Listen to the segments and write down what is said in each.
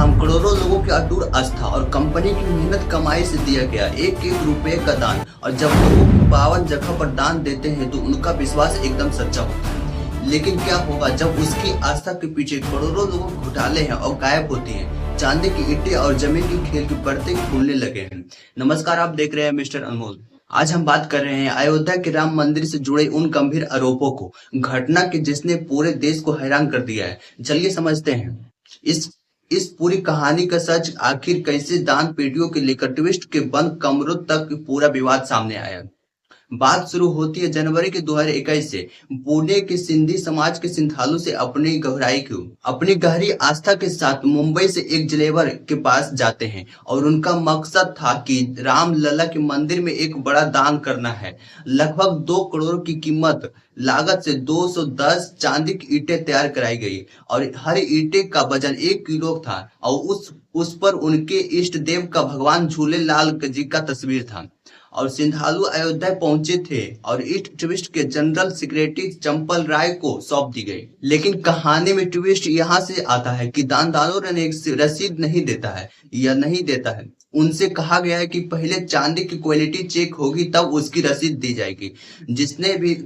नाम करोड़ों लोगों की अटूट आस्था और कंपनी की मेहनत कमाई से दिया गया एक एक रुपए का दान। और जब लोग पावन जगह पर दान देते हैं तो उनका विश्वास एकदम सच्चा होता है। लेकिन क्या होगा जब उसकी आस्था के पीछे करोड़ों लोगों के घोटाले हैं और गायब होती हैं, चांदी की ईंटें और जमीन की खेल की परतें खुलने लगे हैं। नमस्कार, आप देख रहे हैं मिस्टर अनमोल। आज हम बात कर रहे हैं अयोध्या के राम मंदिर से जुड़े उन गंभीर आरोपों को, घटना की जिसने पूरे देश को हैरान कर दिया है। चलिए समझते हैं इस इस पूरी कहानी का सच, आखिर कैसे दान पेटियों के लेकर ट्विस्ट के बंद कमरों तक पूरा विवाद सामने आया। बात शुरू होती है जनवरी के 2021 से। पुणे के सिंधी समाज के सिंथालू से अपनी गहरी आस्था के साथ मुंबई से एक जलेवर के पास जाते हैं और उनका मकसद था कि राम लला के मंदिर में एक बड़ा दान करना है। लगभग 2 करोड़ की कीमत लागत से 210 चांदी की ईंटें तैयार कराई गई और हर ईंटे का वजन 1 किलो था और उस पर उनके इष्ट देव का भगवान झूलेलाल जी का तस्वीर था। और सिंधालू अयोध्या पहुंचे थे और इस ट्विस्ट के जनरल सेक्रेटरी चंपल राय को सौंप दी गई। लेकिन कहानी में ट्विस्ट यहाँ से आता है कि दानदारों ने रसीद नहीं देता है। उनसे कहा गया है कि पहले चांदी की क्वालिटी चेक होगी तब उसकी रसीद दी जाएगी। जिसने भी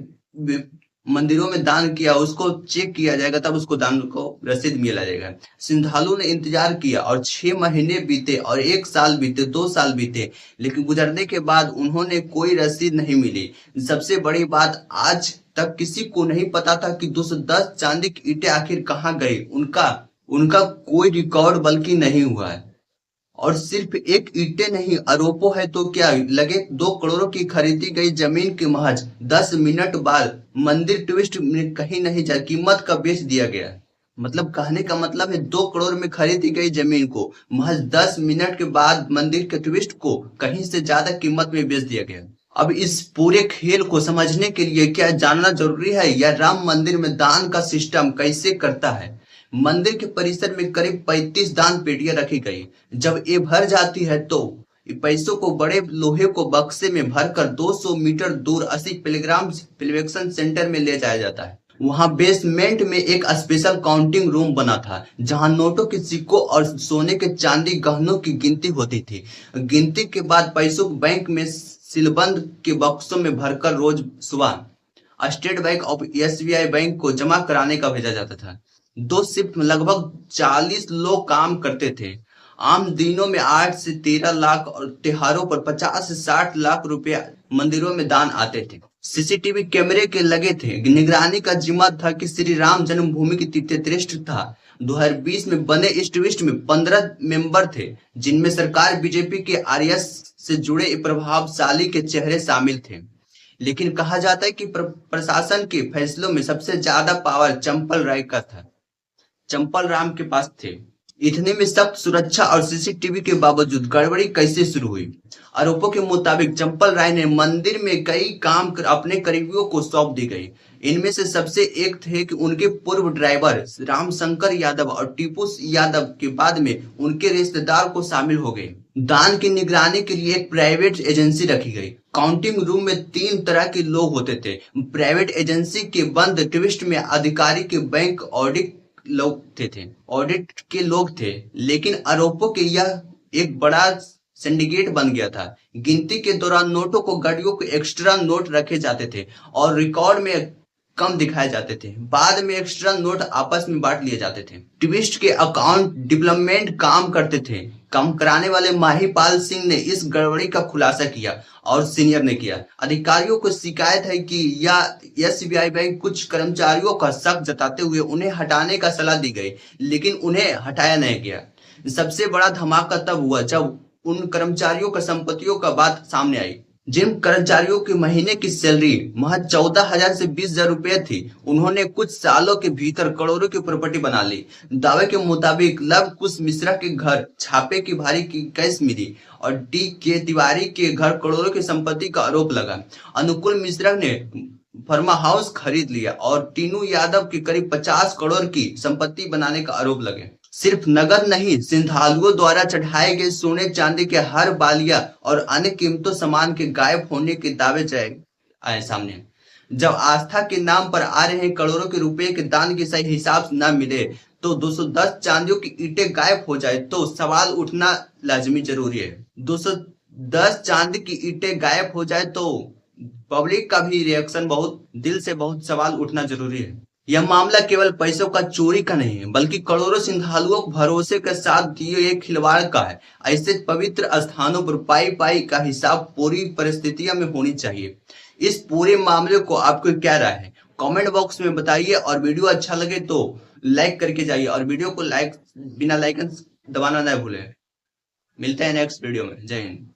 मंदिरों में दान किया उसको चेक किया जाएगा, तब उसको दान को रसीद मिला जाएगा। सिंधालू ने इंतजार किया और 6 महीने बीते और 1 साल बीते, 2 साल बीते, लेकिन गुजरने के बाद उन्होंने कोई रसीद नहीं मिली। सबसे बड़ी बात, आज तक किसी को नहीं पता था कि 210 चांदी की ईंटें आखिर कहाँ गई। उनका कोई रिकॉर्ड बल्कि नहीं हुआ है। और सिर्फ एक ईंटें नहीं, आरोपों है तो क्या लगे 2 करोड़ की खरीदी गई जमीन के महज 10 मिनट बाद मंदिर ट्विस्ट में कहीं नहीं जा कीमत का बेच दिया गया। मतलब कहने का मतलब है 2 करोड़ में खरीदी गई जमीन को महज 10 मिनट के बाद मंदिर के ट्विस्ट को कहीं से ज्यादा कीमत में बेच दिया गया। अब इस पूरे खेल को समझने के लिए क्या जानना जरूरी है या राम मंदिर में दान का सिस्टम कैसे करता है। मंदिर के परिसर में करीब 35 दान पेटियां रखी गई। जब ये भर जाती है तो पैसों को बड़े लोहे को बक्से में भरकर 200 मीटर दूर 80 पिलग्राम कलेक्शन सेंटर में ले जाया जाता है। वहां बेसमेंट में एक स्पेशल काउंटिंग रूम बना था जहां नोटों के सिक्कों और सोने के चांदी गहनों की गिनती होती थी। गिनती के बाद पैसों को बैंक में सीलबंद के बक्सों में भरकर रोज सुबह state bank of SBI bank को जमा कराने का भेजा जाता था। 2 शिफ्ट में लगभग 40 लोग काम करते थे। आम दिनों में 8 से 13 लाख और त्योहारों पर 50 से 60 लाख रुपए मंदिरों में दान आते थे। CCTV कैमरे के लगे थे। निगरानी का जिम्मा था कि श्री राम जन्मभूमि की तीर्थक्षेत्र था। 2020 में बने इस ट्विस्ट में 15 मेंबर थे, जिनमें सरकार BJP के RS से जुड़े प्रभावशाली के चेहरे शामिल थे। लेकिन कहा जाता है कि प्रशासन के फैसलों में सबसे ज्यादा पावर चंपल राय का था। चंपल राम के पास थे। इतने में सख्त सुरक्षा और CCTV के बावजूद गड़बड़ी कैसे शुरू हुई। आरोपों के मुताबिक चंपल राय ने मंदिर में कई काम अपने करीबियों को सौंप दी गई। इनमें से सबसे एक थे कि उनके पूर्व ड्राइवर रामशंकर यादव और टीपू यादव के बाद में उनके रिश्तेदार को शामिल हो गए। दान की निगरानी के लिए एक प्राइवेट एजेंसी रखी गई। काउंटिंग रूम में 3 तरह के लोग होते थे। प्राइवेट एजेंसी के बंद ट्विस्ट में अधिकारी के बैंक ऑडिट के लोग थे। लेकिन आरोपों के यह एक बड़ा सिंडिकेट बन गया था। गिनती के दौरान नोटों को गाड़ियों को एक्स्ट्रा नोट रखे जाते थे और रिकॉर्ड में कम दिखाए जाते थे। बाद में एक्स्ट्रा नोट आपस में बांट लिए जाते थे। ट्विस्ट के अकाउंट डेवलपमेंट काम करते थे। काम कराने वाले माहीपाल सिंह ने इस गड़बड़ी का खुलासा किया और सीनियर ने किया। अधिकारियों को शिकायत है कि SBI बैंक कुछ कर्मचारियों का शक जताते हुए उन्हें हटाने का सलाह दी गई, लेकिन उन्हें हटाया नहीं गया। सबसे बड़ा धमाका तब हुआ जब उन कर्मचारियों का संपत्तियों का बात सामने आई। जिन कर्मचारियों की महीने की सैलरी महज 14,000 से 20,000 रुपए थी, उन्होंने कुछ सालों के भीतर करोड़ों की प्रॉपर्टी बना ली। दावे के मुताबिक लव कुश मिश्रा के घर छापे की भारी की कैश मिली और DK तिवारी के घर करोड़ों की संपत्ति का आरोप लगा। अनुकूल मिश्रा ने फार्मा हाउस खरीद लिया और टीनू यादव की करीब 50 करोड़ की संपत्ति बनाने का आरोप लगे। सिर्फ नगद नहीं, सिंधालुओं द्वारा चढ़ाए गए सोने चांदी के हर बालिया और अन्य कीमतों सामान के गायब होने के दावे आए सामने। जब आस्था के नाम पर आ रहे करोड़ों के रुपए के दान के सही हिसाब न मिले तो 210 चांदियों की ईंटें गायब हो जाए तो सवाल उठना लाजमी जरूरी है। 210 चांदी की ईंटें गायब हो जाए तो पब्लिक का भी रिएक्शन बहुत दिल से बहुत सवाल उठना जरूरी है। यह मामला केवल पैसों का चोरी का नहीं है, बल्कि करोड़ों श्रद्धालुओं को भरोसे के साथ दिए गए खिलवाड़ का है। ऐसे पवित्र स्थानों पर पाई पाई का हिसाब पूरी परिस्थितियों में होनी चाहिए। इस पूरे मामले को आपको क्या राय है, कमेंट बॉक्स में बताइए। और वीडियो अच्छा लगे तो लाइक करके जाइए और वीडियो को लाइक बिना लाइक दबाना ना भूलें। मिलते हैं नेक्स्ट वीडियो में। जय हिंद।